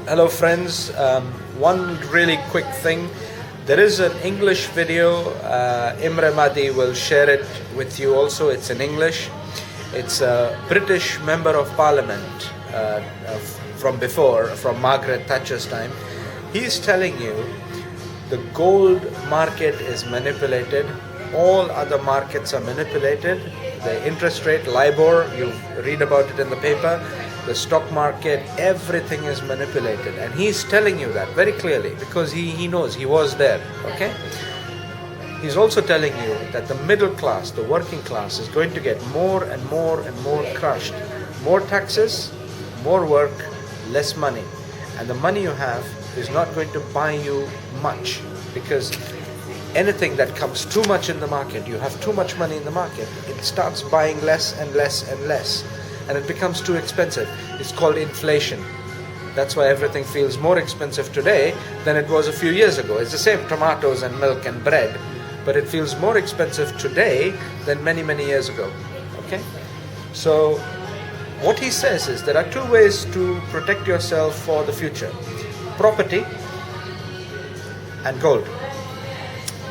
Hello friends, one really quick thing. There is an English video, Imre Madi will share it with you also. It's in English. It's a British member of parliament from before, from Margaret Thatcher's time. He's telling you the gold market is manipulated, all other markets are manipulated. The interest rate, LIBOR, you read about it in the paper, the stock market, everything is manipulated. And he's telling you that very clearly because he knows, he was there, okay? He's also telling you that the middle class, the working class is going to get more and more and more crushed. More taxes, more work, less money. And the money you have is not going to buy you much because anything that comes too much in the market, you have too much money in the market, it starts buying less and less and less. And it becomes too expensive. It's called inflation. That's why everything feels more expensive today than it was a few years ago. It's the same tomatoes and milk and bread, but it feels more expensive today than many, many years ago. Okay? So what he says is there are two ways to protect yourself for the future. Property and gold.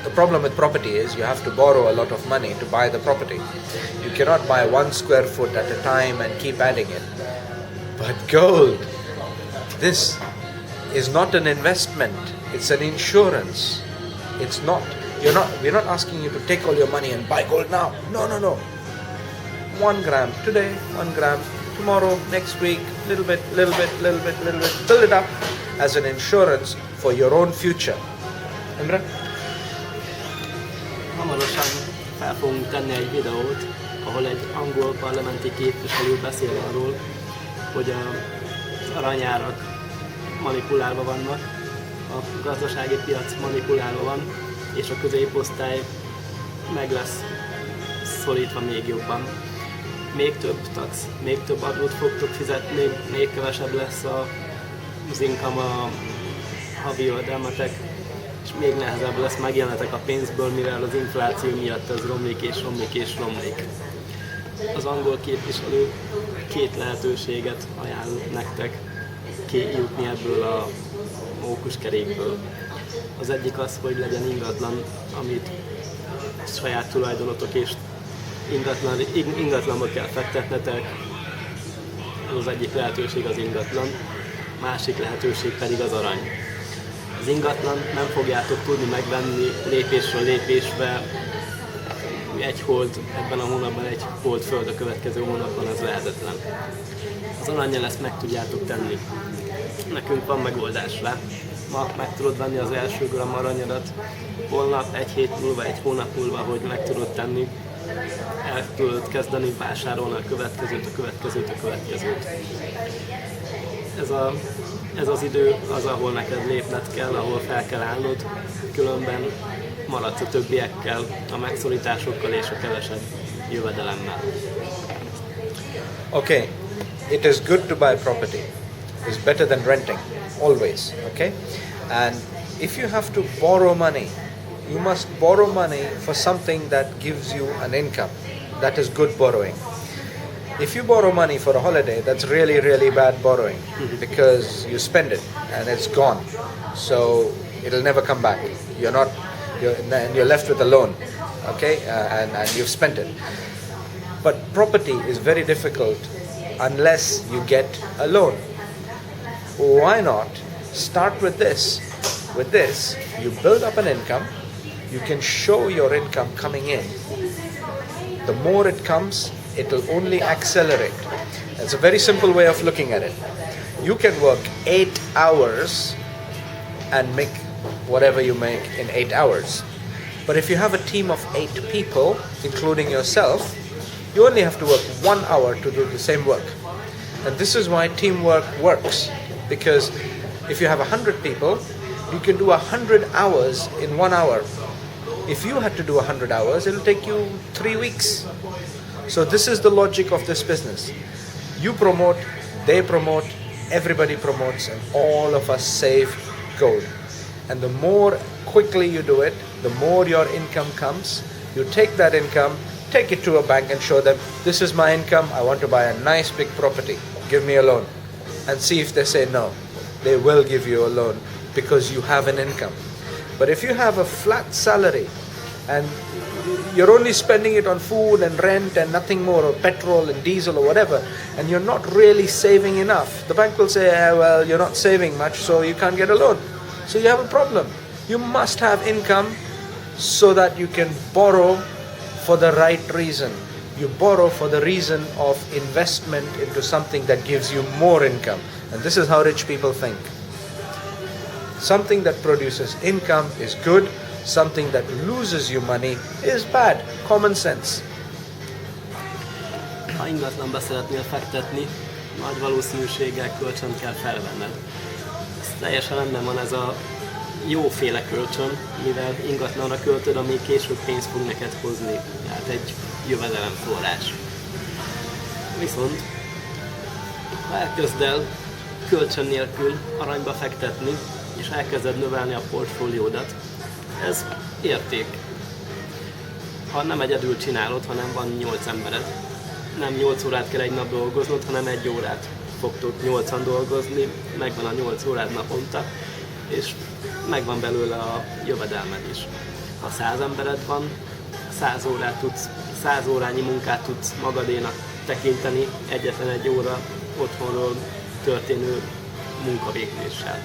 The problem with property is you have to borrow a lot of money to buy the property. You cannot buy 1 square foot at a time and keep adding it. But gold, this is not an investment, it's an insurance. It's not, we're not asking you to take all your money and buy gold now. No. 1 gram today, 1 gram tomorrow, next week, little bit, build it up as an insurance for your own future. Imre? Hamarosan fel fogunk tenni egy videót, ahol egy angol parlamenti képviselő beszél arról, hogy az aranyárak manipulálva vannak, a gazdasági piac manipulálva van, és a középosztály meg lesz szorítva még jobban. Még több tax, még több adót fogtok fizetni, még kevesebb lesz az income, a havi jövedelmetek, és még nehezebb lesz megélnetek a pénzből, mivel az infláció miatt ez romlik. Az angol képviselő 2 lehetőséget ajánl nektek kijutni ebből a mókuskerékből. Az egyik az, hogy legyen ingatlan, amit saját tulajdonotok és ingatlanba kell fektetnetek. Az egyik lehetőség az ingatlan, másik lehetőség pedig az arany. Az ingatlan nem fogjátok tudni megvenni lépésről lépésbe, egy hold ebben a hónapban, egy hold föld a következő hónapban, az lehetetlen. Az arannyal ezt meg tudjátok tenni. Nekünk van megoldás rá. Ma meg tudod venni az első gram aranyadat, holnap, egy hét múlva, egy hónap múlva, hogy meg tudod tenni, el tudod kezdeni vásárolni a következőt. Ez az idő az, ahol neked lépned kell, ahol fel kell állnod, különben maradsz a többiekkel, a megszorításokkal és a kevesebb jövedelemmel. Okay, it is good to buy property. It's better than renting, always, okay? And if you have to borrow money, you must borrow money for something that gives you an income. That is good borrowing. If you borrow money for a holiday, that's really, really bad borrowing because you spend it and it's gone. So it'll never come back. You're left with a loan, okay? And you've spent it. But property is very difficult unless you get a loan. Why not start with this? With this, you build up an income. You can show your income coming in. The more it comes, it will only accelerate. It's a very simple way of looking at it. You can work 8 hours and make whatever you make in 8 hours. But if you have a team of 8 people, including yourself, you only have to work 1 hour to do the same work. And this is why teamwork works. Because if you have 100 people, you can do 100 hours in 1 hour. If you had to do 100 hours, it'll take you 3 weeks. So this is the logic of this business. You promote, they promote, everybody promotes, and all of us save gold. And the more quickly you do it, the more your income comes. You take that income, take it to a bank and show them, this is my income, I want to buy a nice big property, give me a loan. And see if they say no. they will give you a loan because you have an income. But if you have a flat salary and you're only spending it on food and rent and nothing more, or petrol and diesel or whatever, and you're not really saving enough, the bank will say, well, you're not saving much, so you can't get a loan. So you have a problem. You must have income so that you can borrow for the right reason. You borrow for the reason of investment into something that gives you more income. And this is how rich people think. Something that produces income is good. Something that loses you money is bad. Common sense. Ha ingatlanba szeretnél fektetni, nagy valószínűséggel kölcsönt kell felvenned. Ez teljesen rendben van, ez a jóféle kölcsön, mivel ingatlanra költöd, ami később pénzt fog neked hozni. Tehát egy jövedelemforrás. Viszont ha elkezd el kölcsön nélkül aranyba fektetni, és elkezded növelni a portfóliódat, ez érték. Ha nem egyedül csinálod, hanem van 8 embered, nem 8 órát kell egy nap dolgoznod, hanem 1 órát fogtok 8-an dolgozni, megvan a 8 órád naponta, és megvan belőle a jövedelmed is. Ha 100 embered van, 100 órányi munkát tudsz magadénak tekinteni egyetlen 1 óra otthonról történő munkavégzéssel.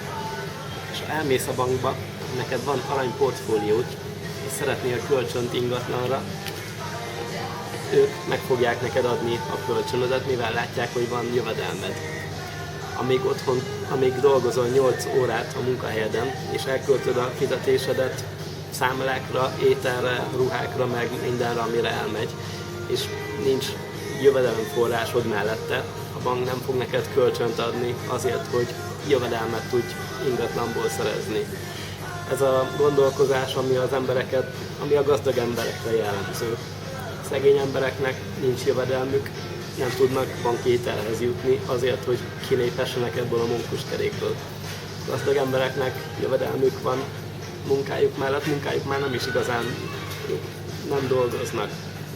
És ha elmész a bankba, neked van aranyportfóliód, és szeretnél kölcsönt ingatlanra, ők meg fogják neked adni a kölcsönödet, mivel látják, hogy van jövedelmed. Amíg dolgozol 8 órát a munkahelyeden, és elköltöd a fizetésedet számlákra, ételre, ruhákra, meg mindenre, amire elmegy, és nincs jövedelemforrásod mellette, a bank nem fog neked kölcsönt adni azért, hogy jövedelmet tudj ingatlanból szerezni. Ez a gondolkozás, ami a gazdag emberekre jellemző. A szegény embereknek nincs jövedelmük, nem tudnak banki hitelhez jutni azért, hogy kiléphessenek ebből a mókuskerékből. A gazdag embereknek jövedelmük van munkájuk mellett, munkájuk már nem is igazán, nem dolgoznak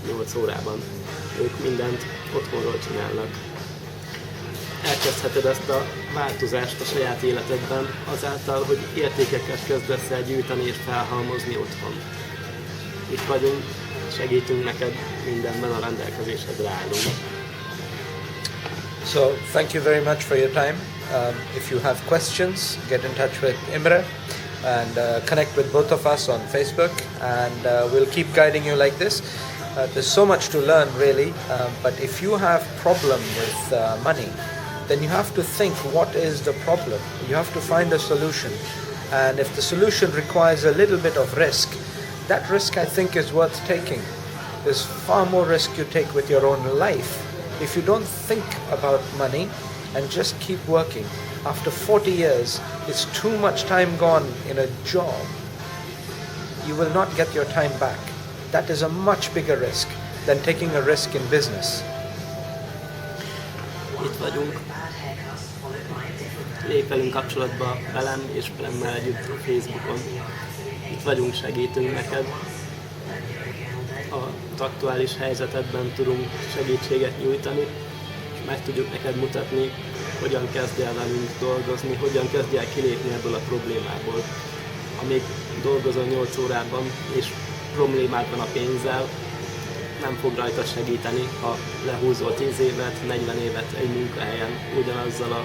8 órában. Ők mindent otthonról csinálnak. Elkezdheted ezt a változást a saját életedben azáltal, hogy értékeket kezdesz el gyűjteni és felhalmozni otthon. Itt vagyunk, segítünk neked mindenben, a rendelkezésedre állunk. So, thank you very much for your time. If you have questions, get in touch with Imre and connect with both of us on Facebook, and we'll keep guiding you like this. There's so much to learn, really, but if you have problem with money, then you have to think, what is the problem? You have to find a solution. And if the solution requires a little bit of risk, that risk, I think, is worth taking. There's far more risk you take with your own life. If you don't think about money and just keep working, after 40 years, it's too much time gone in a job. You will not get your time back. That is a much bigger risk than taking a risk in business. Itt vagyunk. Lépj velünk kapcsolatba velem és velemmel együtt a Facebookon. Itt vagyunk, segítünk neked. Az aktuális helyzetedben tudunk segítséget nyújtani, és meg tudjuk neked mutatni, hogyan kezdj el velünk dolgozni, hogyan kezdj el kilépni ebből a problémából. Amíg dolgozol 8 órában és problémád van a pénzzel, nem fog rajta segíteni, ha lehúzol 10 évet, 40 évet egy munkahelyen, ugyanazzal a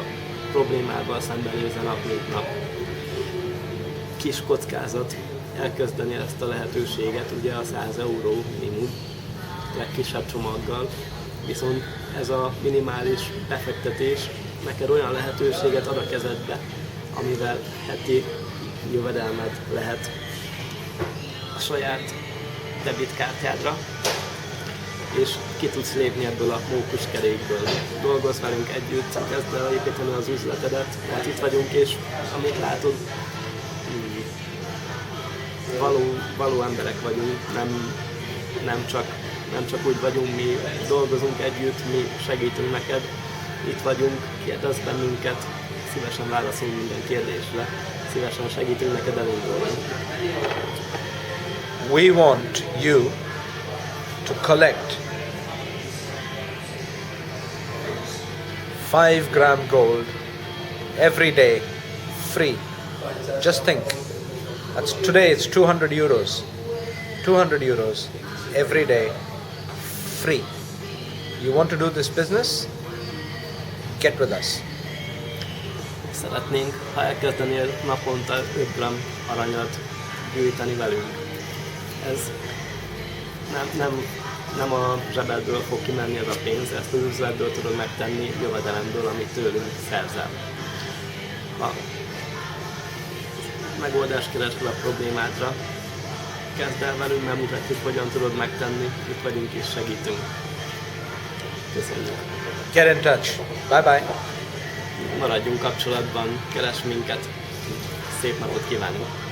problémával szembenézel nap mint nap. Kis kockázat elkezdeni ezt a lehetőséget, ugye a 100 euró minimum, legkisebb csomaggal, viszont ez a minimális befektetés neked olyan lehetőséget ad a kezedbe, amivel heti jövedelmed lehet a saját debitkártyádra, és ki tudsz lépni ebből a mókuskerékből. Dolgozz velünk együtt, kezd el építeni az üzletedet, mert itt vagyunk, és amit látod, való emberek vagyunk, nem csak úgy vagyunk, mi dolgozunk együtt, mi segítünk neked, itt vagyunk, kérdezz bennünket, szívesen válaszolunk minden kérdésre, szívesen segítünk neked elindulni. We want you to collect 5 gram gold every day free. Just think. Today it's 200 euros. 200 euros every day, free. You want to do this business? Get with us. Szeretnénk, ha elkezdenél naponta 5 g aranyat gyűjteni velünk. Ez nem a zsebedből fog kimenni ez a pénz, ezt az üzletből tudod megtenni, jövedelemből, amit tőlünk szerzel. Ha megoldást keresel a problémádra, kezd el velünk, megmutatjuk, hogyan tudod megtenni, itt vagyunk és segítünk. Köszönjük! Get in touch. Bye bye. Maradjunk kapcsolatban, keres minket, szép napot kívánunk!